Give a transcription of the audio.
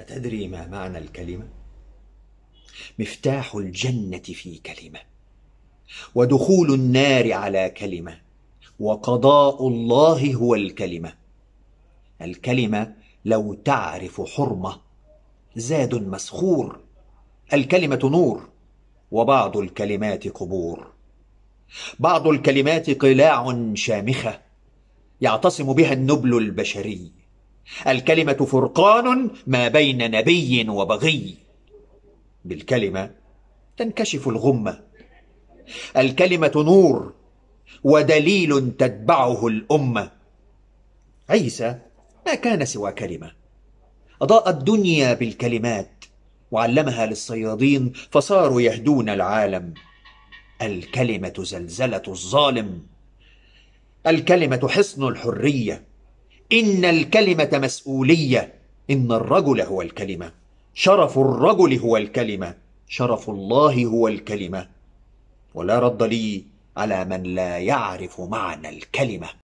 أتدري ما معنى الكلمة؟ مفتاح الجنة في كلمة، ودخول النار على كلمة، وقضاء الله هو الكلمة. الكلمة لو تعرف حرمة زاد مسخور. الكلمة نور، وبعض الكلمات قبور. بعض الكلمات قلاع شامخة يعتصم بها النبل البشري. الكلمة فرقان ما بين نبي وبغي. بالكلمة تنكشف الغمة. الكلمة نور ودليل تتبعه الأمة. عيسى ما كان سوى كلمة، أضاء الدنيا بالكلمات وعلمها للصيادين فصاروا يهدون العالم. الكلمة زلزلة الظالم. الكلمة حصن الحرية. إن الكلمة مسؤولية. إن الرجل هو الكلمة. شرف الرجل هو الكلمة. شرف الله هو الكلمة. ولا رد لي على من لا يعرف معنى الكلمة.